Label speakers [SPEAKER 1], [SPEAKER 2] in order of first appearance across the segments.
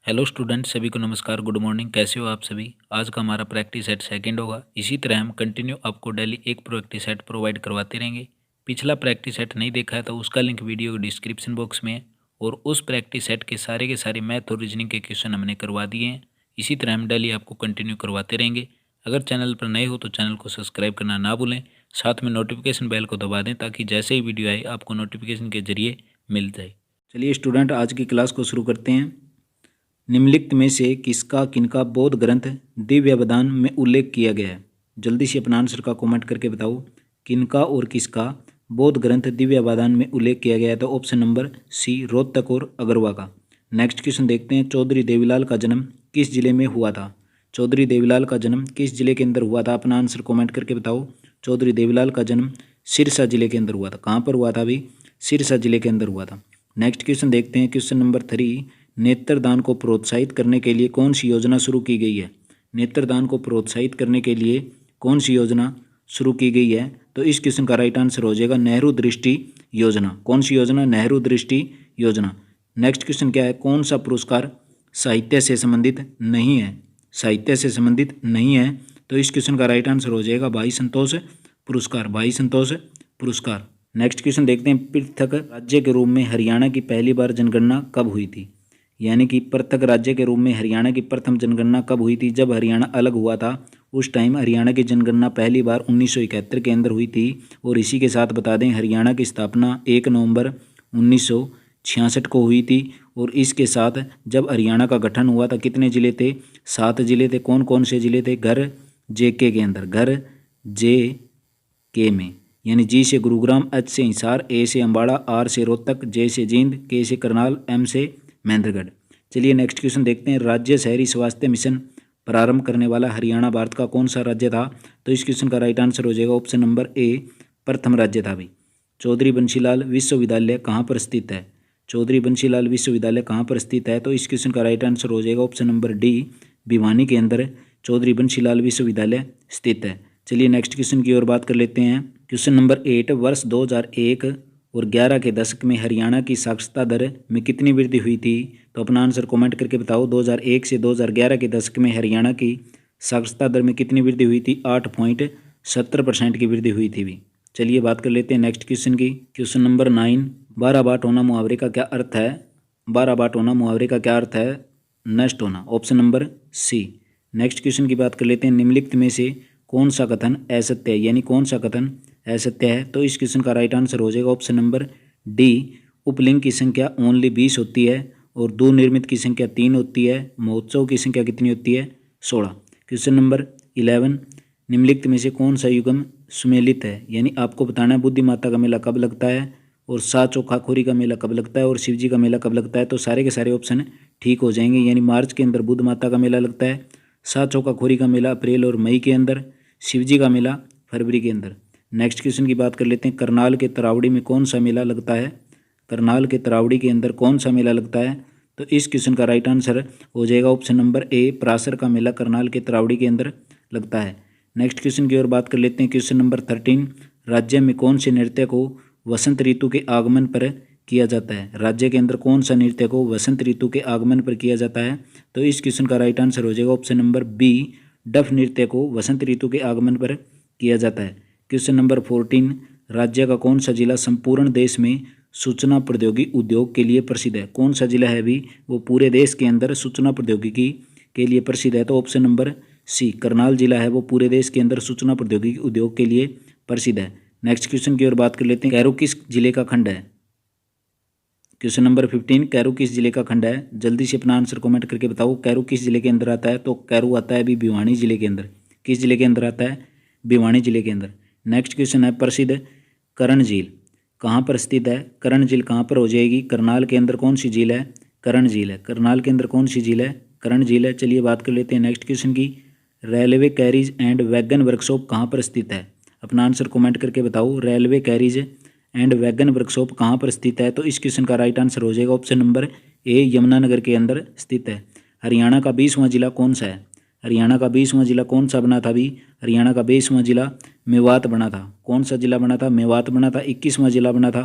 [SPEAKER 1] Hello student, सभी को नमस्कार, गुड मॉर्निंग। कैसे हो आप सभी। आज का हमारा प्रैक्टिस सेट सेकंड होगा। इसी तरह हम कंटिन्यू आपको डेली एक प्रैक्टिस सेट प्रोवाइड करवाते रहेंगे। पिछला प्रैक्टिस सेट नहीं देखा है तो उसका लिंक वीडियो डिस्क्रिप्शन बॉक्स में है और उस प्रैक्टिस सेट के सारे मैथ और रीजनिंग के क्वेश्चन हमने करवा दिए हैं। इसी तरह हम डेली आपको कंटिन्यू करवाते रहेंगे। अगर चैनल पर नए हो तो चैनल को सब्सक्राइब करना ना भूलें, साथ में नोटिफिकेशन बेल को दबा दें ताकि जैसे ही वीडियो आए आपको नोटिफिकेशन के जरिए मिल जाए। चलिए स्टूडेंट, आज की क्लास को शुरू करते हैं। निम्नलिखित में से किसका किनका बौद्ध ग्रंथ दिव्यावदान में उल्लेख किया गया है। जल्दी से अपना आंसर का कमेंट करके बताओ, किनका और किसका बौद्ध ग्रंथ दिव्यावदान में उल्लेख किया गया है। तो ऑप्शन नंबर सी, रोहतक और अगरवा का। नेक्स्ट क्वेश्चन देखते हैं। चौधरी देवीलाल का जन्म किस जिले में हुआ था। चौधरी देवीलाल का जन्म किस जिले के अंदर हुआ था। अपना आंसर कमेंट करके बताओ। चौधरी देवीलाल का जन्म सिरसा जिले के अंदर हुआ था। कहाँ पर हुआ था अभी? सिरसा जिले के अंदर हुआ था। नेक्स्ट क्वेश्चन देखते हैं। क्वेश्चन नंबर 3, नेत्रदान को प्रोत्साहित करने के लिए कौन सी योजना शुरू की गई है। नेत्रदान को प्रोत्साहित करने के लिए कौन सी योजना शुरू की गई है। तो इस क्वेश्चन का राइट आंसर हो जाएगा नेहरू दृष्टि योजना। कौन सी योजना? नेहरू दृष्टि योजना। नेक्स्ट क्वेश्चन क्या है? कौन सा पुरस्कार साहित्य से संबंधित नहीं है। साहित्य से संबंधित नहीं है। तो इस क्वेश्चन का राइट आंसर हो जाएगा भाई संतोष पुरस्कार। भाई संतोष पुरस्कार। नेक्स्ट क्वेश्चन देखते हैं। पृथक राज्य के रूप में हरियाणा की पहली बार जनगणना कब हुई थी। यानी कि पृथक राज्य के रूप में हरियाणा की प्रथम जनगणना कब हुई थी। जब हरियाणा अलग हुआ था उस टाइम हरियाणा की जनगणना पहली बार 1971 के अंदर हुई थी। और इसी के साथ बता दें, हरियाणा की स्थापना 1 नवंबर 1966 को हुई थी। और इसके साथ जब हरियाणा का गठन हुआ था कितने ज़िले थे? 7 ज़िले थे। कौन कौन से ज़िले थे? घर जेके के अंदर, घर जे के में, यानी जी से गुरुग्राम, एच से हिसार, ए से अम्बाड़ा, आर से रोहतक, जे से जींद, के से करनाल, एम से महेंद्रगढ़। चलिए नेक्स्ट क्वेश्चन देखते हैं। राज्य शहरी स्वास्थ्य मिशन प्रारंभ करने वाला हरियाणा भारत का कौन सा राज्य था। तो इस क्वेश्चन का राइट आंसर हो जाएगा ऑप्शन नंबर ए, प्रथम राज्य था भाई। चौधरी बंशीलाल विश्वविद्यालय कहाँ पर स्थित है। चौधरी बंशीलाल विश्वविद्यालय कहाँ पर स्थित है। तो इस क्वेश्चन का राइट आंसर हो जाएगा ऑप्शन नंबर डी, भिवानी के अंदर चौधरी बंशीलाल विश्वविद्यालय स्थित है। चलिए नेक्स्ट क्वेश्चन की ओर बात कर लेते हैं। क्वेश्चन नंबर 8, वर्ष 2001 और 11 के दशक में हरियाणा की साक्षरता दर में कितनी वृद्धि हुई थी। तो अपना आंसर कमेंट करके बताओ। 2001 से 2011 के दशक में हरियाणा की साक्षरता दर में कितनी वृद्धि हुई थी। 8.70% की वृद्धि हुई थी भी। चलिए बात कर लेते हैं नेक्स्ट क्वेश्चन की। क्वेश्चन नंबर 9, 12 बाट होना मुहावरे का क्या अर्थ है। 12 बाट होना मुहावरे का क्या अर्थ है? नष्ट होना। Option number C. Next question की बात कर लेते हैं। निम्नलिखित में से कौन सा कथन असत्य है, यानी कौन सा कथन असत्य है। तो इस क्वेश्चन का राइट आंसर हो जाएगा ऑप्शन नंबर डी, उपलिंग की संख्या ओनली 20 होती है और दो निर्मित की संख्या 3 होती है। महोत्सव की संख्या कितनी होती है? 16। क्वेश्चन नंबर 11, निम्नलिखित में से कौन सा युग्म सुमेलित है, यानी आपको बताना है बुद्धि माता का मेला कब लगता है और सा चौखाखोरी का मेला कब लगता है और शिवजी का मेला कब लगता है। तो सारे के सारे ऑप्शन ठीक हो जाएंगे, यानी मार्च के अंदर बुद्ध माता का मेला लगता है, सा चौखाखोरी का मेला अप्रैल और मई के अंदर, शिवजी का मेला फरवरी के अंदर। नेक्स्ट क्वेश्चन की बात कर लेते हैं। करनाल के तरावड़ी में कौन सा मेला लगता है। करनाल के तरावड़ी के अंदर कौन सा मेला लगता है। तो इस क्वेश्चन का राइट आंसर हो जाएगा ऑप्शन नंबर ए, परासर का मेला करनाल के तरावड़ी के अंदर लगता है। नेक्स्ट क्वेश्चन की ओर बात कर लेते हैं। क्वेश्चन नंबर 13, राज्य में कौन से नृत्य को वसंत ऋतु के आगमन पर किया जाता है। राज्य के अंदर कौन सा नृत्य को वसंत ऋतु के आगमन पर किया जाता है। तो इस क्वेश्चन का राइट आंसर हो जाएगा ऑप्शन नंबर बी, डफ नृत्य को वसंत ऋतु के आगमन पर किया जाता है। क्वेश्चन नंबर 14, राज्य का कौन सा जिला संपूर्ण देश में सूचना प्रौद्योगिकी उद्योग के लिए प्रसिद्ध है। कौन सा जिला है अभी वो पूरे देश के अंदर सूचना प्रौद्योगिकी के लिए प्रसिद्ध है। तो ऑप्शन नंबर सी, करनाल जिला है वो पूरे देश के अंदर सूचना प्रौद्योगिकी उद्योग के लिए प्रसिद्ध है। नेक्स्ट क्वेश्चन की ओर बात कर लेते हैं। कैरो किस जिले का खंड है। क्वेश्चन नंबर 15, कैरो किस जिले का खंड है। जल्दी से अपना आंसर कमेंट करके बताओ। कैरो किस जिले के अंदर आता है। तो कैरो आता है अभी भिवानी जिले के अंदर। किस जिले के अंदर आता है? भिवानी जिले के अंदर। नेक्स्ट क्वेश्चन है, प्रसिद्ध करण झील कहाँ पर स्थित है। करण झील कहाँ पर हो जाएगी? करनाल के अंदर कौन सी झील है? करण झील है। करनाल के अंदर कौन सी झील है? करण झील है। चलिए बात कर लेते हैं नेक्स्ट क्वेश्चन की। Railway carriage and wagon workshop कहाँ पर स्थित है। अपना आंसर कमेंट करके बताओ। Railway carriage and wagon workshop कहाँ पर स्थित है। तो इस क्वेश्चन का राइट आंसर हो जाएगा ऑप्शन नंबर ए, यमुनानगर के अंदर स्थित है। हरियाणा का 20वां जिला कौन सा है। हरियाणा का 20वां जिला कौन सा बना था अभी? हरियाणा का 20वां जिला मेवात बना था। कौन सा जिला बना था? मेवात बना था। 21वां जिला बना था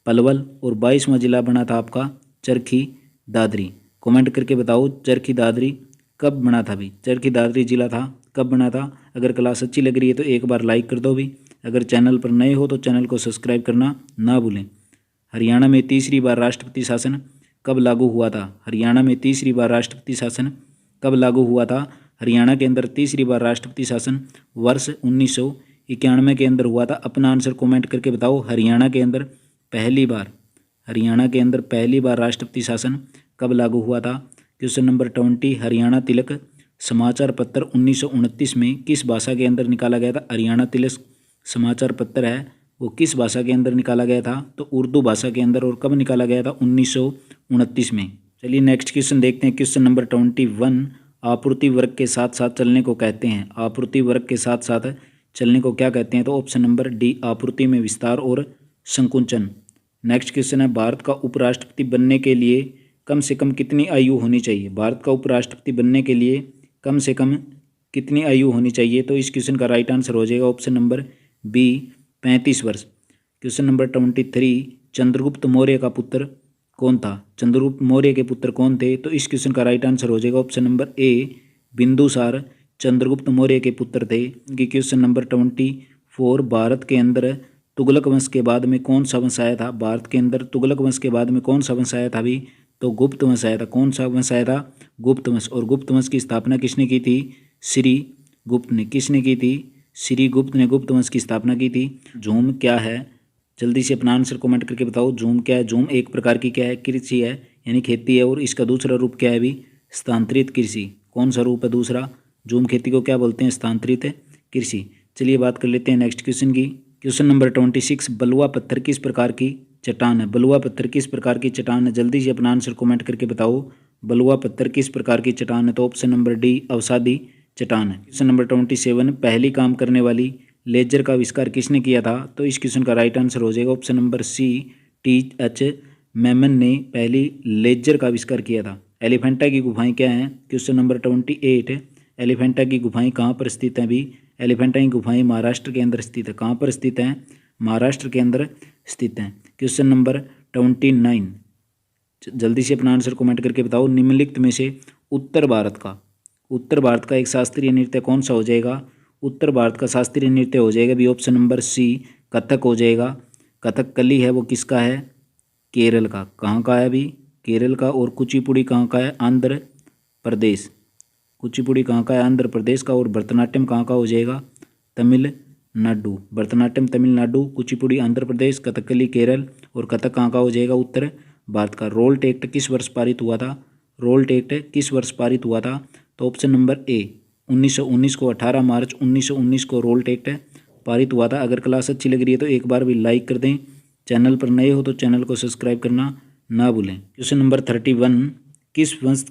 [SPEAKER 1] पलवल और 22वां जिला बना था आपका चरखी दादरी। कमेंट करके बताओ चरखी दादरी कब बना था भी, चरखी दादरी जिला था कब बना था। अगर क्लास अच्छी लग रही है तो एक बार लाइक कर दो भी। अगर चैनल पर नए हो तो चैनल को सब्सक्राइब करना ना भूलें। हरियाणा में तीसरी बार राष्ट्रपति शासन कब लागू हुआ था। हरियाणा में तीसरी बार राष्ट्रपति शासन कब लागू हुआ था। हरियाणा के अंदर तीसरी बार राष्ट्रपति शासन वर्ष 1991 के अंदर हुआ था। अपना आंसर कमेंट करके बताओ। हरियाणा के अंदर पहली बार राष्ट्रपति शासन कब लागू हुआ था। क्वेश्चन नंबर 20 हरियाणा तिलक समाचार पत्र 1929 में किस भाषा के अंदर निकाला गया था। हरियाणा तिलक समाचार पत्र है वो किस भाषा के अंदर निकाला गया था, तो उर्दू भाषा के अंदर। और कब निकाला गया था, 1929 में। चलिए नेक्स्ट क्वेश्चन देखते हैं। क्वेश्चन नंबर 21 आपूर्ति वर्ग के साथ साथ चलने को कहते हैं। आपूर्ति वर्ग के साथ साथ चलने को क्या कहते हैं, तो ऑप्शन नंबर डी आपूर्ति में विस्तार और संकुचन। नेक्स्ट क्वेश्चन है भारत का उपराष्ट्रपति बनने के लिए कम से कम कितनी आयु होनी चाहिए। भारत का उपराष्ट्रपति बनने के लिए कम से कम कितनी आयु होनी चाहिए, तो इस क्वेश्चन का राइट आंसर हो जाएगा ऑप्शन नंबर बी 35 वर्ष। क्वेश्चन नंबर 23 चंद्रगुप्त मौर्य का पुत्र कौन था। चंद्रगुप्त मौर्य के पुत्र कौन थे, तो इस क्वेश्चन का राइट आंसर हो जाएगा option number A Bindusar Chandragupta Maurya के पुत्र थे। क्वेश्चन नंबर 24 भारत के अंदर तुगलक वंश के बाद में कौन सा वंश आया था। भारत के अंदर तुगलक वंश के बाद में कौन सा वंश आया था भी, तो गुप्त वंश आया था। कौन सा वंश आया था, गुप्त वंश। और गुप्त वंश की स्थापना किसने की थी, श्री गुप्त ने। किसने की थी, श्री गुप्त ने गुप्त वंश की स्थापना की थी। झूम क्या है, जल्दी से अपना आंसर कमेंट करके बताओ। झूम क्या है, झूम एक प्रकार की क्या है, कृषि है यानी खेती है। और इसका दूसरा रूप क्या है भी, स्थानांतरित कृषि। कौन सा रूप है दूसरा, झूम खेती को क्या बोलते हैं, स्थानांतरित कृषि। चलिए बात कर लेते हैं नेक्स्ट क्वेश्चन की। क्वेश्चन नंबर 26 बलुआ पत्थर किस प्रकार की चट्टान है। बलुआ पत्थर किस प्रकार की चट्टान है, जल्दी से अपना आंसर कमेंट करके बताओ। बलुआ पत्थर किस प्रकार की चट्टान है, तो ऑप्शन नंबर डी अवसादी चट्टान है। क्वेश्चन नंबर 27 पहली काम करने वाली लेजर का आविष्कार किसने किया था, तो इस क्वेश्चन का राइट आंसर हो जाएगा ऑप्शन नंबर सी T.H. मेमन ने पहली लेजर का आविष्कार किया था। एलिफेंटा की गुफाएं क्या हैं, क्वेश्चन नंबर 28 एलिफेंटा की गुफाएं कहाँ पर स्थित हैं भी। एलिफेंटा की गुफाएं महाराष्ट्र के अंदर स्थित है। कहाँ पर स्थित हैं, महाराष्ट्र के अंदर स्थित हैं। क्वेश्चन नंबर 29 जल्दी से अपना आंसर कमेंट करके बताओ। निम्नलिखित में से उत्तर भारत का एक शास्त्रीय नृत्य कौन सा हो जाएगा। उत्तर भारत का शास्त्रीय नृत्य हो जाएगा भी ऑप्शन नंबर सी कथक हो जाएगा। कथकली है वो किसका है, केरल का। कहाँ का है अभी, केरल का। और कुचिपुड़ी कहाँ का है, आंध्र प्रदेश। कुचिपुड़ी कहाँ का है, आंध्र प्रदेश का। और भरतनाट्यम कहाँ का हो जाएगा, तमिलनाडु। भरतनाट्यम तमिलनाडु, कुचिपुड़ी आंध्र प्रदेश, कथकली केरल और कथक कहाँ का हो जाएगा, उत्तर भारत का। रोल्ट एक्ट किस वर्ष पारित हुआ था, रोल्ट एक्ट किस वर्ष पारित हुआ था, तो ऑप्शन नंबर ए 1919 को 18 मार्च 1919 को रोल्ट एक्ट पारित हुआ था। अगर क्लास अच्छी लग रही है तो एक बार भी लाइक कर दें। चैनल पर नए हो तो चैनल को सब्सक्राइब करना ना भूलें। क्वेश्चन नंबर 31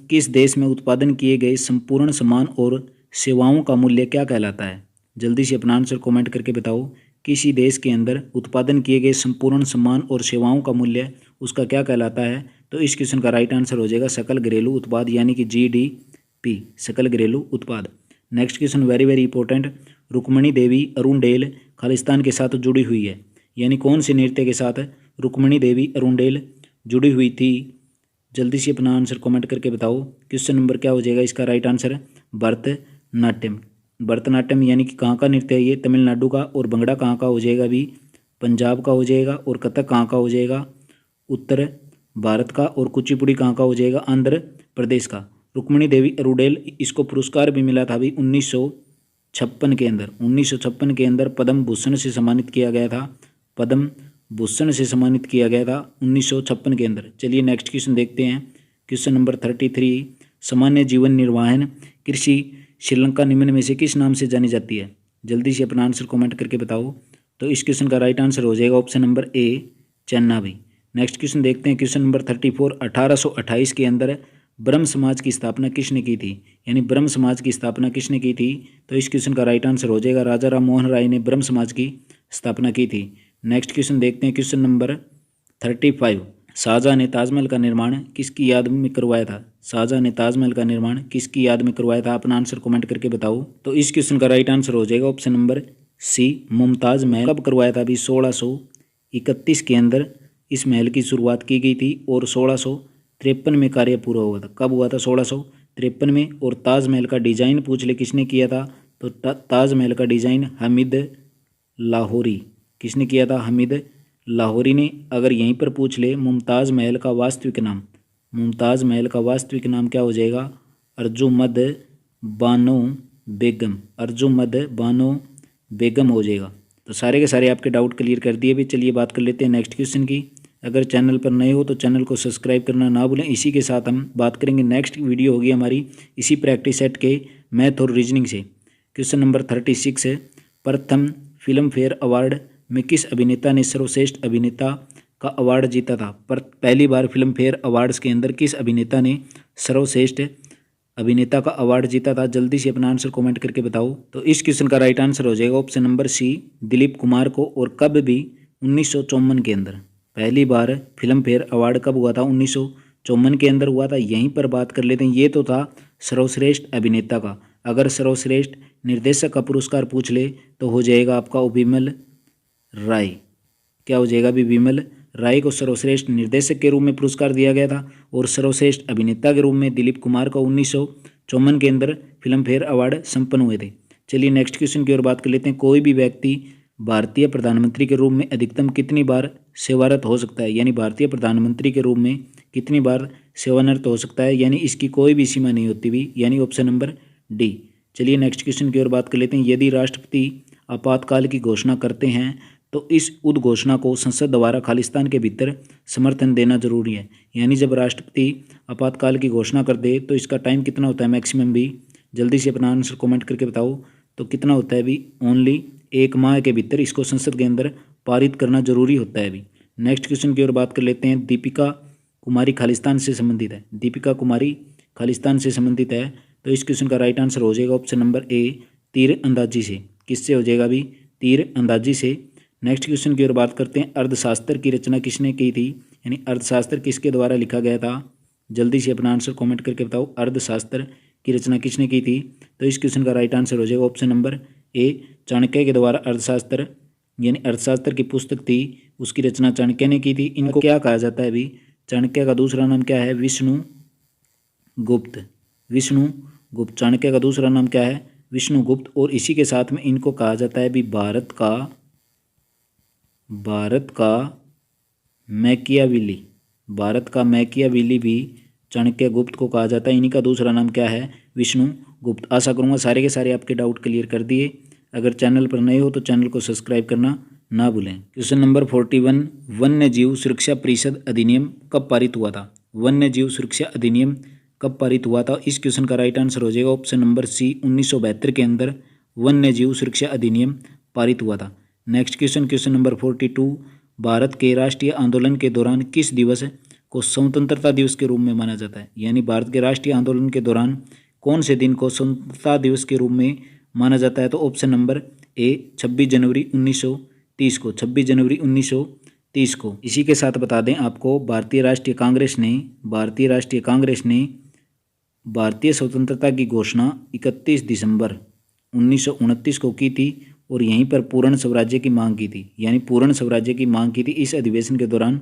[SPEAKER 1] किस देश में उत्पादन किए गए संपूर्ण सामान और सेवाओं का मूल्य क्या कहलाता है। जल्दी से अपना आंसर कमेंट करके बताओ। किसी देश के अंदर उत्पादन किए गए संपूर्ण सामान और सेवाओं का मूल्य उसका क्या कहलाता है, तो इस क्वेश्चन का राइट आंसर हो जाएगा सकल घरेलू उत्पाद यानी कि GDP, सकल घरेलू उत्पाद। Next question very very important. Rukmini Devi Arundale Khalistan के साथ जुड़ी हुई है, यानी कौन से नृत्य के साथ रुक्मणी देवी अरुणडेल जुड़ी हुई थी। जल्दी से अपना आंसर कमेंट करके बताओ। क्वेश्चन नंबर क्या हो जाएगा इसका राइट आंसर, भरतनाट्यम। भरतनाट्यम यानी कि कहाँ का नृत्य है ये, तमिलनाडु का। और भंगड़ा कहाँ का हो जाएगा अभी, पंजाब का हो जाएगा। और कथक कहाँ का हो जाएगा, उत्तर भारत का। और कुचिपुड़ी कहाँ का हो जाएगा, आंध्र प्रदेश का। रुक्मणी देवी अरुणडेल इसको पुरस्कार भी मिला था अभी 1956 के अंदर। 1956 के अंदर पद्म भूषण से सम्मानित किया गया था। पद्म भूषण से सम्मानित किया गया था 1956 के अंदर। चलिए नेक्स्ट क्वेश्चन देखते हैं। क्वेश्चन नंबर 33 सामान्य जीवन निर्वाहन कृषि श्रीलंका निम्न में से किस नाम से जानी जाती है। जल्दी से अपना आंसर कमेंट करके बताओ। तो इस क्वेश्चन का राइट आंसर हो जाएगा ऑप्शन नंबर ए चेन्नाबी। नेक्स्ट क्वेश्चन देखते हैं। क्वेश्चन नंबर 34 1828 के अंदर ब्रह्म समाज की स्थापना किसने की थी, यानी ब्रह्म समाज की स्थापना किसने की थी, तो इस क्वेश्चन का राइट आंसर हो जाएगा राजा राम मोहन राय ने ब्रह्म समाज की स्थापना की थी। नेक्स्ट क्वेश्चन देखते हैं। क्वेश्चन नंबर 35 शाहजहां ने ताजमहल का निर्माण किसकी याद में करवाया था। शाहजहां ने ताजमहल का निर्माण किसकी याद में करवाया था, अपना आंसर कमेंट करके बताओ। तो इस क्वेश्चन का राइट आंसर हो जाएगा ऑप्शन नंबर सी मुमताज महल। कब करवाया था अभी 1631 के अंदर इस महल की शुरुआत की गई थी और 16
[SPEAKER 2] 53 में कार्य पूरा हुआ था। कब हुआ था? 1653 में। और ताजमहल का डिजाइन पूछ ले किसने किया था, तो ताजमहल का डिजाइन हमीद लाहौरी। किसने किया था? हमीद लाहौरी ने। अगर यहीं पर पूछ ले मुमताज़ महल का वास्तविक नाम, मुमताज़ महल का वास्तविक नाम क्या हो जाएगा? अर्जुमंद बानो बेगम, अर्जुमंद बानो बेगम हो जाएगा। तो सारे के सारे आपके डाउट क्लियर कर दिए भी। चलिए बात कर लेते हैं नेक्स्ट क्वेश्चन की। अगर चैनल पर नए हो तो चैनल को सब्सक्राइब करना ना भूलें। इसी के साथ हम बात करेंगे, नेक्स्ट वीडियो होगी हमारी इसी प्रैक्टिस सेट के मैथ और रीजनिंग से। क्वेश्चन नंबर 36 है, प्रथम फिल्म फेयर अवार्ड में किस अभिनेता ने सर्वश्रेष्ठ अभिनेता का अवार्ड जीता था? पर पहली बार फिल्म फेयर अवार्ड्स के अंदर किस अभिनेता ने सर्वश्रेष्ठ अभिनेता का अवार्ड जीता था? जल्दी से अपना आंसर कमेंट करके बताओ। तो इस क्वेश्चन का राइट आंसर हो जाएगा option number C, Dilip Kumar को। और कब भी? 1954 के अंदर। पहली बार फिल्म फेयर अवार्ड कब हुआ था? 1954 के अंदर हुआ था। यहीं पर बात कर लेते हैं, ये तो था सर्वश्रेष्ठ अभिनेता का। अगर सर्वश्रेष्ठ निर्देशक का पुरस्कार पूछ ले तो हो जाएगा आपका विमल राय। क्या हो जाएगा अभी? विमल राय को सर्वश्रेष्ठ निर्देशक के रूप में पुरस्कार दिया गया था और सर्वश्रेष्ठ अभिनेता के रूप में दिलीप कुमार को 1954 के अंदर फिल्म फेयर अवार्ड संपन्न हुए थे। चलिए नेक्स्ट क्वेश्चन की ओर बात कर लेते हैं। कोई भी व्यक्ति भारतीय प्रधानमंत्री के रूप में अधिकतम कितनी बार सेवारत हो सकता है? यानी भारतीय प्रधानमंत्री के रूप में कितनी बार सेवानिवृत्त हो सकता है? यानी इसकी कोई भी सीमा नहीं होती भी, यानी ऑप्शन नंबर डी। चलिए नेक्स्ट क्वेश्चन की ओर बात कर लेते हैं। यदि राष्ट्रपति आपातकाल की घोषणा करते हैं तो इस उद्घोषणा को संसद द्वारा खालिस्तान के भीतर समर्थन देना जरूरी है। यानी जब राष्ट्रपति आपातकाल की घोषणा कर दे तो इसका टाइम कितना होता है मैक्सिमम भी? जल्दी से अपना आंसर कमेंट करके बताओ। तो कितना होता है भी? ओनली 1 माह के भीतर इसको संसद के अंदर पारित करना जरूरी होता है अभी। नेक्स्ट क्वेश्चन की ओर बात कर लेते हैं। दीपिका कुमारी खालिस्तान से संबंधित है। दीपिका कुमारी खालिस्तान से संबंधित है। तो इस क्वेश्चन का राइट आंसर हो जाएगा ऑप्शन नंबर ए, तीर अंदाजी से। किससे हो जाएगा अभी? तीर अंदाजी से। नेक्स्ट क्वेश्चन की ओर बात करते हैं। अर्थशास्त्र की रचना किसने की थी? यानी अर्थशास्त्र किसके द्वारा लिखा गया था? जल्दी से अपना आंसर कमेंट करके बताओ। अर्थशास्त्र की रचना किसने की थी? तो इस क्वेश्चन का राइट आंसर हो जाएगा ऑप्शन नंबर ए, चाणक्य के द्वारा अर्थशास्त्र, यानी अर्थशास्त्र की पुस्तक थी उसकी रचना चाणक्य ने की थी। इनको क्या कहा जाता है अभी? चाणक्य का दूसरा नाम क्या है? विष्णु गुप्त। विष्णु गुप्त। चाणक्य का दूसरा नाम क्या है? विष्णु गुप्त। और इसी के साथ में इनको कहा जाता है भी भारत का मैकियावेली। भारत का मैकियावेली भी चाणक्य गुप्त को कहा जाता है। इन्हीं का दूसरा नाम क्या है? विष्णु गुप्त। आशा करूँगा सारे के सारे आपके डाउट क्लियर कर दिए। अगर चैनल पर नए हो तो चैनल को सब्सक्राइब करना ना भूलें। क्वेश्चन नंबर 41, वन्य जीव सुरक्षा परिषद अधिनियम कब पारित हुआ था? वन्य जीव सुरक्षा अधिनियम कब पारित हुआ था? इस क्वेश्चन का राइट आंसर हो जाएगा ऑप्शन नंबर सी, 1972 के अंदर वन्य जीव सुरक्षा अधिनियम पारित हुआ था। Next question, question number 42, Bharat के राष्ट्रीय आंदोलन के दौरान किस दिवस को स्वतंत्रता दिवस के रूप में माना जाता है? यानी भारत के राष्ट्रीय आंदोलन के दौरान कौन से दिन को स्वतंत्रता दिवस के रूप में माना जाता है? तो ऑप्शन नंबर ए, 26 जनवरी 1930 को। 26 जनवरी 1930 को। इसी के साथ बता दें आपको, भारतीय राष्ट्रीय कांग्रेस ने भारतीय स्वतंत्रता की घोषणा 31 दिसंबर 1929 को की थी और यहीं पर पूर्ण स्वराज्य की मांग की थी। यानी पूर्ण स्वराज्य की मांग की थी इस अधिवेशन के दौरान।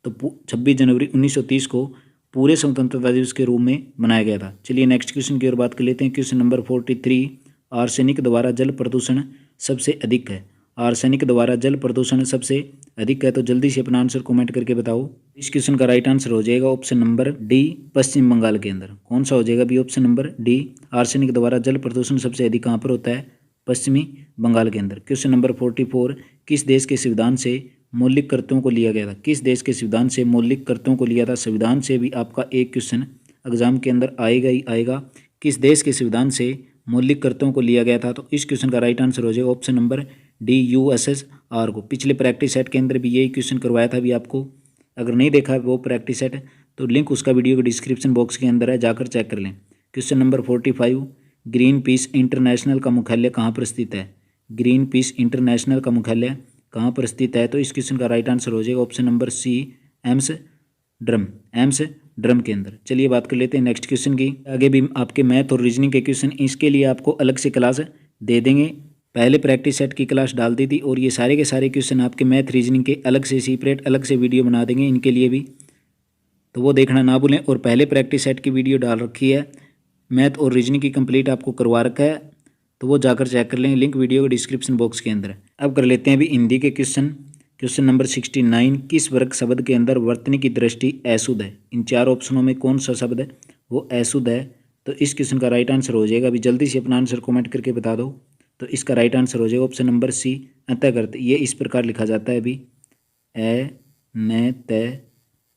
[SPEAKER 2] तो 26 जनवरी 1930 को पूरे स्वतंत्रता दिवस के रूप में मनाया गया था। चलिए नेक्स्ट क्वेश्चन की ओर बात कर लेते हैं। क्वेश्चन नंबर 43, आर्सेनिक द्वारा जल प्रदूषण सबसे अधिक है। आर्सेनिक द्वारा जल प्रदूषण सबसे अधिक है। तो जल्दी से अपना आंसर कमेंट करके बताओ। इस क्वेश्चन का राइट आंसर हो जाएगा ऑप्शन नंबर डी, पश्चिम बंगाल के अंदर। कौन सा हो जाएगा भी? ऑप्शन नंबर डी, आर्सेनिक द्वारा जल प्रदूषण सबसे अधिक कहाँ पर होता है? पश्चिमी बंगाल के अंदर। क्वेश्चन नंबर 44, किस देश के संविधान से मौलिक कर्तव्यों को लिया गया था? किस देश के संविधान से मौलिक कर्तव्यों को लिया था? संविधान से भी आपका एक क्वेश्चन एग्जाम के अंदर आएगा ही आएगा। किस देश के संविधान से मौलिक कर्तव्यों को लिया गया था? तो इस क्वेश्चन का राइट आंसर हो जाएगा ऑप्शन नंबर डी, USSR को। पिछले प्रैक्टिस सेट के अंदर भी यही क्वेश्चन करवाया था भी आपको। अगर नहीं देखा वो प्रैक्टिस सेट तो लिंक उसका वीडियो के डिस्क्रिप्शन बॉक्स के अंदर है, जाकर चेक कर लें। Question number 45, green peas international का मुख्यालय कहाँ पर स्थित है? ग्रीन पीस इंटरनेशनल का मुख्यालय कहाँ पर स्थित है? तो इस क्वेश्चन का राइट आंसर हो जाएगा ऑप्शन नंबर सी, एम्स्टर्डम के अंदर। चलिए बात कर लेते हैं नेक्स्ट क्वेश्चन की। आगे भी आपके मैथ और रीजनिंग के क्वेश्चन, इसके लिए आपको अलग से क्लास दे देंगे। पहले प्रैक्टिस सेट की क्लास डाल दी थी और ये सारे के सारे क्वेश्चन आपके मैथ रीजनिंग के अलग से सेपरेट अलग से वीडियो बना देंगे इनके लिए भी। तो वो देखना ना भूलें। और पहले प्रैक्टिस सेट की वीडियो डाल रखी है, मैथ और रीजनिंग की कंप्लीट आपको करवा रखा है, तो वो जाकर चेक कर लें, लिंक वीडियो के डिस्क्रिप्शन बॉक्स के अंदर है। अब कर लेते हैं अभी हिंदी के क्वेश्चन। क्वेश्चन नंबर 69, किस वर्ग शब्द के अंदर वर्तनी की दृष्टि अशुद्ध है? इन चार ऑप्शनों में कौन सा शब्द है वो अशुद्ध है? तो इस क्वेश्चन का राइट आंसर हो जाएगा, अभी जल्दी से अपना आंसर कमेंट करके बता दो। तो इसका राइट आंसर हो जाएगा ऑप्शन नंबर सी, अंतःगर्त। ये इस प्रकार लिखा जाता है अभी,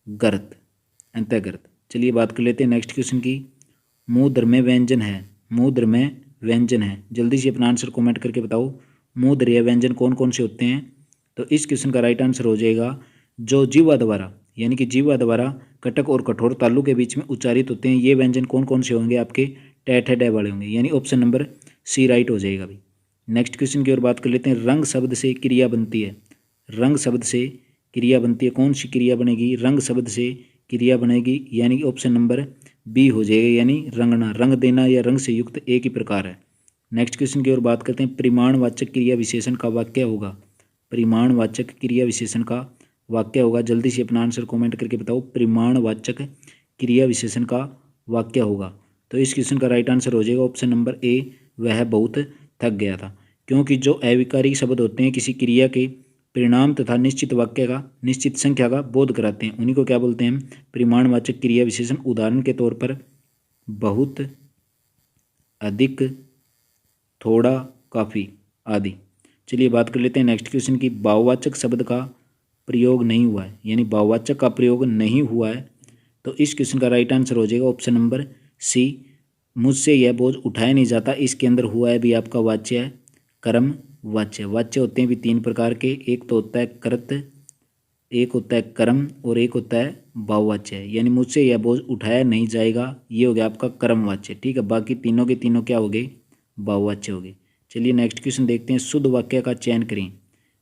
[SPEAKER 2] गर्त, अंतःगर्त। चलिए बात कर लेते हैं नेक्स्ट क्वेश्चन की। मूर्धन्य व्यंजन है, मूर्धन्य व्यंजन है, जल्दी से अपना आंसर कमेंट करके बताओ मूर्धन्य व्यंजन कौन कौन से होते हैं? तो इस क्वेश्चन का राइट आंसर हो जाएगा जो जीवा द्वारा, यानी कि जीवा द्वारा कटक और कठोर तालु के बीच में उच्चारित होते हैं, ये व्यंजन कौन कौन से होंगे? आपके टैट डे वाले होंगे, यानी ऑप्शन नंबर सी राइट हो जाएगा अभी। नेक्स्ट क्वेश्चन की ओर बात कर लेते हैं। रंग शब्द से क्रिया बनती है, रंग शब्द से क्रिया बनती है, कौन सी क्रिया बनेगी? रंग शब्द से क्रिया बनेगी, यानी कि ऑप्शन नंबर बी हो जाएगा, यानी रंगना, रंग देना या रंग से युक्त एक ही प्रकार है। नेक्स्ट क्वेश्चन की ओर बात करते हैं। परिमाणवाचक क्रिया विशेषण का वाक्य होगा, परिमाणवाचक क्रिया विशेषण का वाक्य होगा, जल्दी से अपना आंसर कमेंट करके बताओ परिमाणवाचक क्रिया विशेषण का वाक्य होगा। तो इस क्वेश्चन का राइट आंसर हो जाएगा ऑप्शन नंबर ए, वह बहुत थक गया था। क्योंकि जो अविकारी शब्द होते हैं किसी क्रिया के परिणाम तथा निश्चित वाक्य का, निश्चित संख्या का बोध कराते हैं, उन्हीं को क्या बोलते हैं? परिमाणवाचक क्रिया विशेषण। उदाहरण के तौर पर बहुत, अधिक, थोड़ा, काफ़ी आदि। चलिए बात कर लेते हैं नेक्स्ट क्वेश्चन की। भाववाचक शब्द का प्रयोग नहीं हुआ है, यानी भाववाचक का प्रयोग नहीं हुआ है, तो इस क्वेश्चन का राइट आंसर हो जाएगा ऑप्शन नंबर सी, मुझसे यह बोझ उठाया नहीं जाता। इसके अंदर हुआ है भी आपका वाच्य है कर्म वाच्य। वाच्य होते हैं भी तीन प्रकार के, एक तो होता है कर्त, एक होता है कर्म और एक होता है भाववाच्य, यानी मुझसे यह बोझ उठाया नहीं जाएगा, ये हो गया आपका कर्म वाच्य। ठीक है, बाकी तीनों के तीनों क्या हो गए? भाववाच्य हो गए। चलिए नेक्स्ट क्वेश्चन देखते हैं। शुद्ध वाक्य का चयन करें।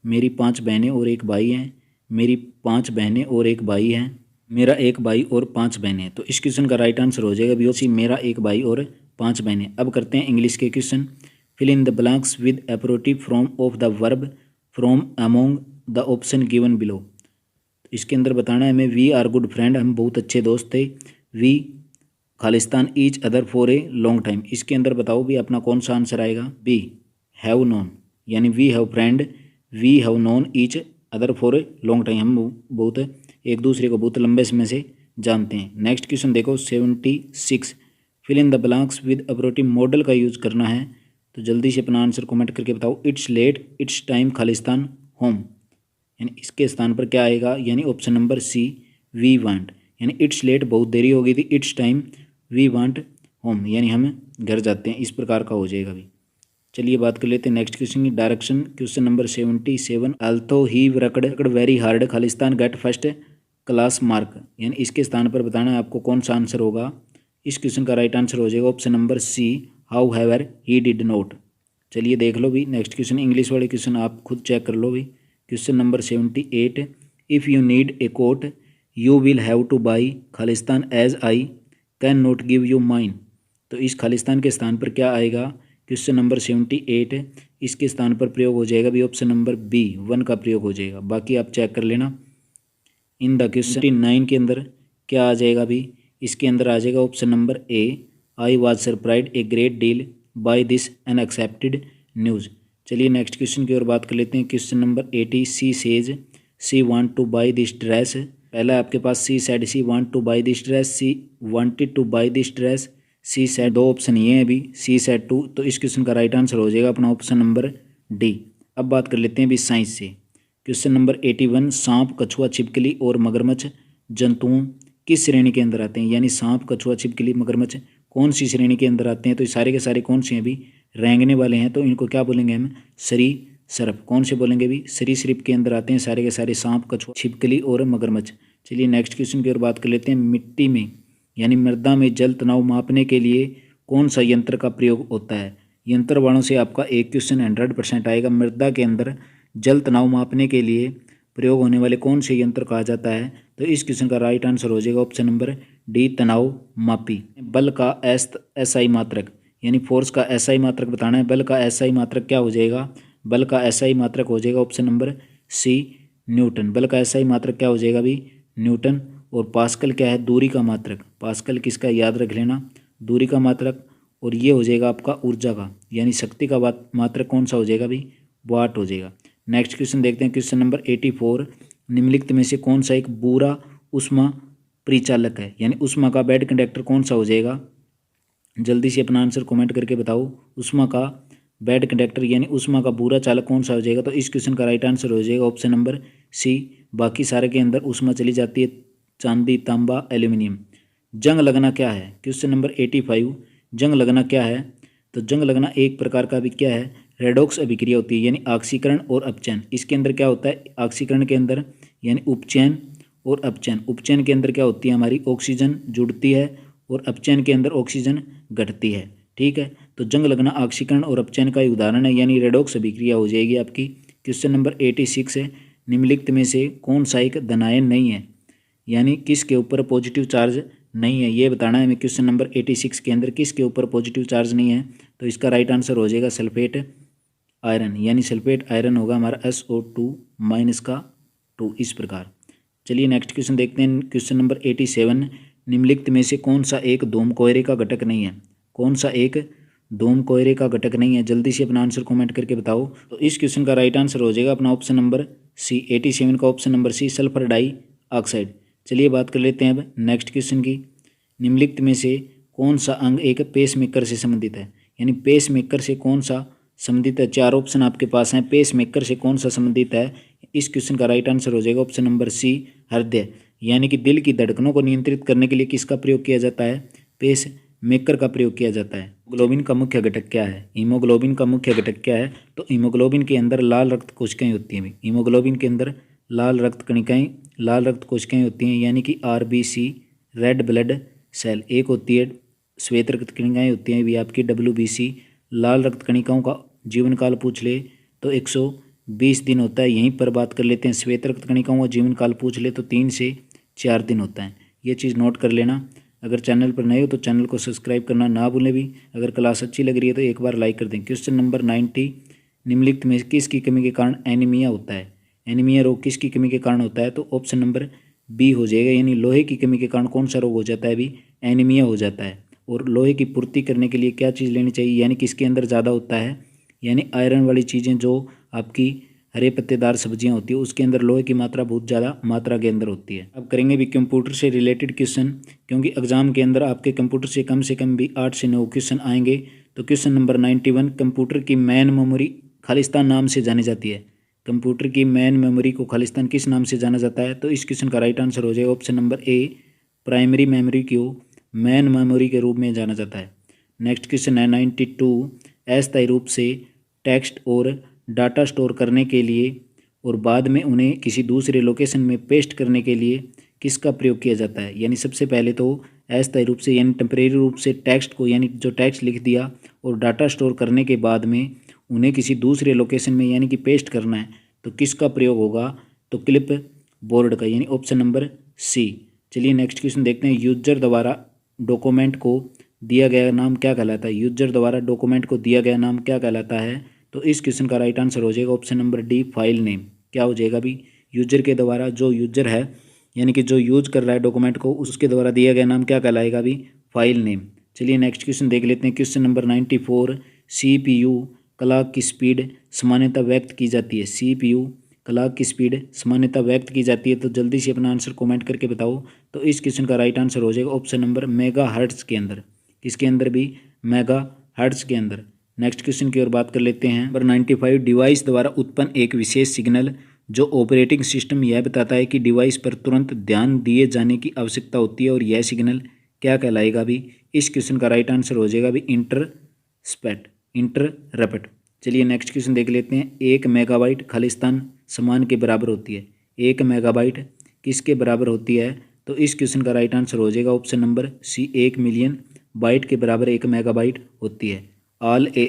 [SPEAKER 2] मेरी 5 बहनें और एक भाई हैं, मेरी 5 बहनें और एक भाई हैं, मेरा एक भाई और 5 बहनें। तो इस क्वेश्चन का राइट आंसर हो जाएगा बीओसी, मेरा एक भाई और 5 बहनें। अब करते हैं इंग्लिश के question. Fill in the blanks with appropriate form of the verb from among the option given below. इसके अंदर बताना है हमें वी आर गुड फ्रेंड, हम बहुत अच्छे दोस्त थे, वी खालिस्तान each other for a long time. इसके अंदर बताओ भी अपना कौन सा आंसर आएगा? बी हैव नोन, यानी we have friend, we have known each other for a long time, हम बहुत एक दूसरे को बहुत लंबे समय से जानते हैं। नेक्स्ट क्वेश्चन देखो 76, fill in the blanks with appropriate modal का यूज़ करना है, तो जल्दी से अपना आंसर कमेंट करके बताओ। इट्स लेट, इट्स टाइम, खालिस्तान, होम, यानी इसके स्थान पर क्या आएगा? यानी option number C we want, यानी इट्स लेट बहुत देरी हो गई थी, it's time we want home, यानी हम घर जाते हैं, इस प्रकार का हो जाएगा अभी। चलिए बात कर लेते हैं नेक्स्ट क्वेश्चन की। Direction question number 77, अल्थो he worked very hard Khalistan get first class mark, यानी इसके स्थान पर बताना है आपको कौन सा आंसर होगा। इस क्वेश्चन का राइट आंसर हो जाएगा option number C however he did not. चलिए देख लो भी नेक्स्ट क्वेश्चन, इंग्लिश वाले क्वेश्चन आप खुद चेक कर लो भी। Question number 78, if you need a coat you will have to buy Khalistan as I cannot नॉट गिव यू माइन। तो इस खालिस्तान के स्थान पर क्या आएगा? क्वेश्चन नंबर 78, इसके स्थान पर प्रयोग हो जाएगा भी ऑप्शन नंबर बी 1 का प्रयोग हो जाएगा, बाकी आप चेक कर लेना। इन द क्वेश्चन 9 के अंदर क्या आ जाएगा भी? इसके अंदर आ जाएगा option number A, I was surprised a great deal by this unexpected news. चलिए नेक्स्ट क्वेश्चन की ओर बात कर लेते हैं। Question number 80, she says she want to buy this dress. पहला आपके पास she said she want to buy this dress, she wanted to buy this dress, she said, दो ऑप्शन ये हैं अभी, सी सेड टू। तो इस क्वेश्चन का राइट आंसर हो जाएगा अपना ऑप्शन नंबर डी। अब बात कर लेते हैं अभी साइंस से। क्वेश्चन नंबर 81, सांप, कछुआ, छिपकली और मगरमच्छ जंतुओं किस श्रेणी के अंदर आते हैं? यानी सांप, कछुआ, छिपकली, मगरमच्छ कौन सी श्रेणी के अंदर आते हैं? तो ये सारे के सारे कौन से हैं अभी? रेंगने वाले हैं, तो इनको क्या बोलेंगे हम? सरीसृप। कौन से बोलेंगे भी? सरीसृप के अंदर आते हैं सारे के सारे सांप, कछुआ, छिपकली और मगरमच्छ। चलिए नेक्स्ट क्वेश्चन की ओर बात कर लेते हैं। मिट्टी में यानी मृदा में जल तनाव मापने के लिए कौन सा यंत्र का प्रयोग होता है? यंत्र वालों से आपका एक क्वेश्चन 100% आएगा। मृदा के अंदर जल तनाव मापने के लिए प्रयोग होने वाले कौन से यंत्र कहा जाता है? तो इस क्वेश्चन का राइट आंसर हो जाएगा ऑप्शन नंबर डी, तनाव मापी। बल का एसआई मात्रक, यानी फोर्स का एसआई मात्रक बताना है। बल का एसआई मात्रक क्या हो जाएगा? बल का एसआई मात्रक हो जाएगा ऑप्शन नंबर सी, न्यूटन। बल का एसआई मात्रक क्या हो जाएगा भी? न्यूटन और पास्कल क्या है, दूरी का मात्रक। पास्कल किसका, याद रख लेना, दूरी का मात्रक। और ये हो जाएगा आपका ऊर्जा का, यानी शक्ति का मात्रक कौन सा हो जाएगा भाई, वाट हो जाएगा। नेक्स्ट क्वेश्चन देखते हैं, क्वेश्चन नंबर 84। निम्नलिखित में से कौन सा एक बुरा उष्मा परिचालक है, यानी उष्मा का बैड कंडक्टर कौन सा हो जाएगा। जल्दी से अपना आंसर कमेंट करके बताओ। उष्मा का बैड कंडक्टर यानी उष्मा का बुरा चालक कौन सा हो जाएगा। तो इस क्वेश्चन का राइट आंसर हो जाएगा ऑप्शन नंबर सी। बाकी सारे के अंदर उष्मा चली जाती है, चांदी, तांबा, एल्यूमिनियम। जंग लगना क्या है, क्वेश्चन नंबर 85। जंग लगना क्या है, तो जंग लगना एक प्रकार का भी क्या है, रेडॉक्स अभिक्रिया होती है, यानी ऑक्सीकरण और अपचयन। इसके अंदर क्या होता है, ऑक्सीकरण के अंदर यानी उपचयन और अपचयन। उपचयन के अंदर क्या होती है, हमारी ऑक्सीजन जुड़ती है और अपचयन के अंदर ऑक्सीजन घटती है। ठीक है, तो जंग लगना ऑक्सीकरण और अपचयन का एक उदाहरण है, यानी रेडॉक्स अभिक्रिया हो जाएगी आपकी। क्वेश्चन नंबर 86 है, निम्नलिखित में से कौन सा एक धनायन नहीं है, यानी किसके ऊपर पॉजिटिव चार्ज नहीं है, ये बताना है हमें। क्वेश्चन नंबर 86 के अंदर किसके ऊपर पॉजिटिव चार्ज नहीं है, तो इसका राइट आंसर हो जाएगा सल्फेट आयरन, यानी सल्फेट आयरन होगा हमारा SO2 - 2 इस प्रकार। चलिए नेक्स्ट क्वेश्चन देखते हैं, क्वेश्चन नंबर 87। निम्नलिखित में से कौन सा एक धूम कोयरे का घटक नहीं है, कौन सा एक धूम कोयरे का घटक नहीं है, जल्दी से अपना आंसर कमेंट करके बताओ। तो इस क्वेश्चन का राइट आंसर हो जाएगा अपना ऑप्शन नंबर सी, 87 का option number C, sulphur dioxide. चलिए बात कर लेते हैं अब नेक्स्ट क्वेश्चन की। निम्नलिखित में से कौन सा अंग एक पेस मेकर से संबंधित है, यानी पेस मेकर से कौन सा संबंधित है। चार ऑप्शन आपके पास हैं, पेस मेकर से कौन सा संबंधित है। इस क्वेश्चन का राइट आंसर हो जाएगा ऑप्शन नंबर सी, हृदय, यानी कि दिल की धड़कनों को नियंत्रित करने के लिए किसका प्रयोग किया जाता है, पेस मेकर का प्रयोग किया जाता है। हीमोग्लोबिन का मुख्य घटक क्या है, हीमोग्लोबिन का मुख्य घटक क्या है, तो हीमोग्लोबिन के अंदर लाल रक्त कोशिकाएं होती हैं। हीमोग्लोबिन के अंदर लाल रक्त कोशिकाएं होती हैं, यानी कि RBC, रेड ब्लड सेल। एक होती है श्वेत रक्त कणिकाएं होती हैं, भी आपकी WBC। लाल रक्त कणिकाओं का जीवन काल पूछ ले तो 120 दिन होता है। यहीं पर बात कर लेते हैं श्वेत रक्त कणिकाओं का जीवन काल पूछ ले तो 3 से 4 दिन होता है। ये चीज़ नोट कर लेना। अगर चैनल पर नए हो तो चैनल को सब्सक्राइब करना ना भूलें भी। अगर क्लास अच्छी लग रही है तो एक बार लाइक कर दें। Question number 90। निम्नलिखित में किसकी कमी के कारण एनीमिया होता है, एनीमिया रोग किसकी कमी के कारण होता है, तो ऑप्शन नंबर बी हो जाएगा, यानी लोहे की कमी के कारण कौन सा रोग हो जाता है, अभी एनीमिया हो जाता है। और लोहे की पूर्ति करने के लिए क्या चीज़ लेनी चाहिए, यानी किसके अंदर ज़्यादा होता है, यानी आयरन वाली चीज़ें जो आपकी हरे पत्तेदार सब्जियां होती है उसके अंदर लोहे की मात्रा बहुत ज़्यादा मात्रा के अंदर होती है। अब करेंगे भी कंप्यूटर से रिलेटेड क्वेश्चन, क्योंकि एग्जाम के अंदर आपके कंप्यूटर से कम भी 8 से 9 क्वेश्चन आएंगे। तो क्वेश्चन नंबर 91, कंप्यूटर की मेन मेमोरी खालिस्तान नाम से जानी जाती है। कंप्यूटर की मेन मेमोरी को खालिस्तान किस नाम से जाना जाता है, तो इस क्वेश्चन का राइट आंसर हो जाएगा ऑप्शन नंबर ए, प्राइमरी मेमोरी को मेन मेमोरी के रूप में जाना जाता है। नेक्स्ट क्वेश्चन है 92, अस्थायी रूप से टेक्स्ट और डाटा स्टोर करने के लिए और बाद में उन्हें किसी दूसरे लोकेशन में पेस्ट करने के लिए किसका प्रयोग किया जाता है, यानी सबसे पहले तो अस्थायी रूप से यानी टेम्परेरी रूप से टेक्स्ट को, यानी जो टेक्स्ट लिख दिया और डाटा स्टोर करने के बाद में उन्हें किसी दूसरे लोकेशन में यानी कि पेस्ट करना है, तो किसका प्रयोग होगा, तो क्लिप बोर्ड का, यानी ऑप्शन नंबर सी। चलिए नेक्स्ट क्वेश्चन देखते हैं, यूजर द्वारा डॉक्यूमेंट को दिया गया नाम क्या कहलाता है, यूजर द्वारा डॉक्यूमेंट को दिया गया नाम क्या कहलाता है, तो इस क्वेश्चन का राइट आंसर हो जाएगा option number D, file name. क्या हो जाएगा अभी, यूजर के द्वारा, जो यूजर है यानी कि जो यूज कर रहा है डॉक्यूमेंट को, उसके द्वारा दिया गया नाम क्या कहलाएगा अभी, फाइल नेम। चलिए नेक्स्ट क्वेश्चन देख लेते हैं, क्वेश्चन नंबर 94, CPU क्लॉक की स्पीड सामान्यतः व्यक्त की जाती है, CPU क्लॉक की स्पीड सामान्यतः व्यक्त की जाती है, तो जल्दी से अपना आंसर कमेंट करके बताओ। तो इस क्वेश्चन का राइट आंसर हो जाएगा ऑप्शन नंबर मेगा हर्ट्ज के अंदर, किसके अंदर भी, मेगा हर्ट्ज के अंदर। नेक्स्ट क्वेश्चन की ओर बात कर लेते हैं, नंबर 95, डिवाइस द्वारा उत्पन्न एक विशेष सिग्नल जो ऑपरेटिंग सिस्टम यह बताता है कि डिवाइस पर तुरंत ध्यान दिए जाने की आवश्यकता होती है, और यह सिग्नल क्या कहलाएगा भी, इस क्वेश्चन का राइट आंसर हो जाएगा भी इंटरप्ट। चलिए नेक्स्ट क्वेश्चन देख लेते हैं, 1 मेगाबाइट खालिस्तान समान के बराबर होती है, 1 मेगाबाइट किसके बराबर होती है, तो इस क्वेश्चन का राइट आंसर हो जाएगा option number C, 1 million byte के बराबर 1 मेगाबाइट होती है। ऑल ए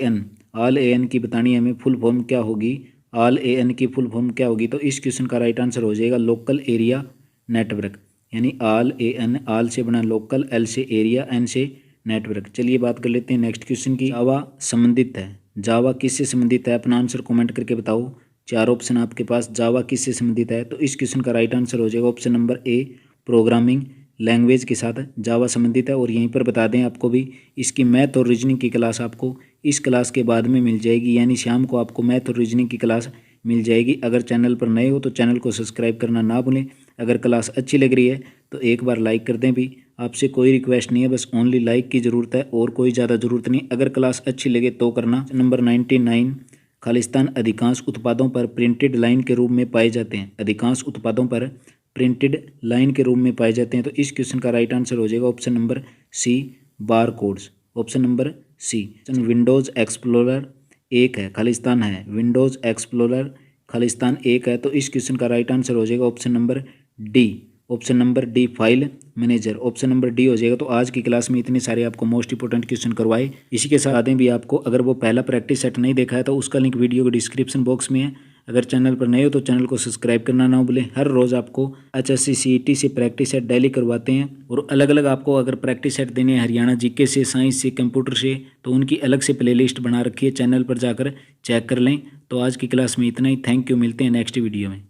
[SPEAKER 2] एन की बतानी हमें फुल फॉर्म क्या होगी, ऑल ए एन की फुल फॉर्म क्या होगी, तो इस क्वेश्चन का राइट आंसर हो जाएगा लोकल एरिया नेटवर्क, यानी ऑल ए एन, ऑल से बना लोकल, एल से एरिया, एन से नेटवर्क। चलिए बात कर लेते हैं नेक्स्ट क्वेश्चन की, जावा संबंधित है, जावा किससे संबंधित है, अपना आंसर कमेंट करके बताओ। 4 ऑप्शन आपके पास, जावा किससे संबंधित है, तो इस क्वेश्चन का राइट आंसर हो जाएगा ऑप्शन नंबर ए, प्रोग्रामिंग लैंग्वेज के साथ जावा संबंधित है। और यहीं पर बता दें आपको भी इसकी मैथ और रीजनिंग की क्लास आपको इस क्लास के बाद में मिल जाएगी, यानी शाम को आपको मैथ और रीजनिंग की क्लास मिल जाएगी। अगर चैनल पर नए हो तो चैनल को सब्सक्राइब करना ना भूलें। अगर क्लास अच्छी लग रही है तो एक बार लाइक कर दें भी। आपसे कोई रिक्वेस्ट नहीं है, बस ओनली लाइक की ज़रूरत है और कोई ज़्यादा ज़रूरत नहीं। अगर क्लास अच्छी लगे तो करना। नंबर 99, खालिस्तान अधिकांश उत्पादों पर प्रिंटेड लाइन के रूप में पाए जाते हैं। अधिकांश उत्पादों पर प्रिंटेड लाइन के रूप में पाए जाते हैं। तो इस क्वेश्चन का राइट आंसर हो जाएगा option number C, bar codes. Option number C. Windows Explorer एक है, खालिस्तान है। विंडोज़ एक्सप्लोरर खालिस्तान एक है। तो इस क्वेश्चन का राइट आंसर हो जाएगा option number D. Option number D, file manager. Option number D हो जाएगा। तो आज की क्लास में इतने सारे आपको मोस्ट इंपोर्टेंट क्वेश्चन करवाए। इसी के साथ भी आपको अगर वो पहला प्रैक्टिस सेट नहीं देखा है तो उसका लिंक वीडियो के डिस्क्रिप्शन बॉक्स में है। अगर चैनल पर नए हो तो चैनल को सब्सक्राइब करना ना भूलें। हर रोज़ आपको HSC CET से प्रैक्टिस सेट डेली करवाते हैं और अलग अलग आपको अगर प्रैक्टिस सेट देने हैं हरियाणा जीके से, साइंस से, कंप्यूटर से, तो उनकी अलग से प्लेलिस्ट बना रखी है, चैनल पर जाकर चेक कर लें। तो आज की क्लास में इतना ही। थैंक यू, मिलते हैं नेक्स्ट वीडियो में।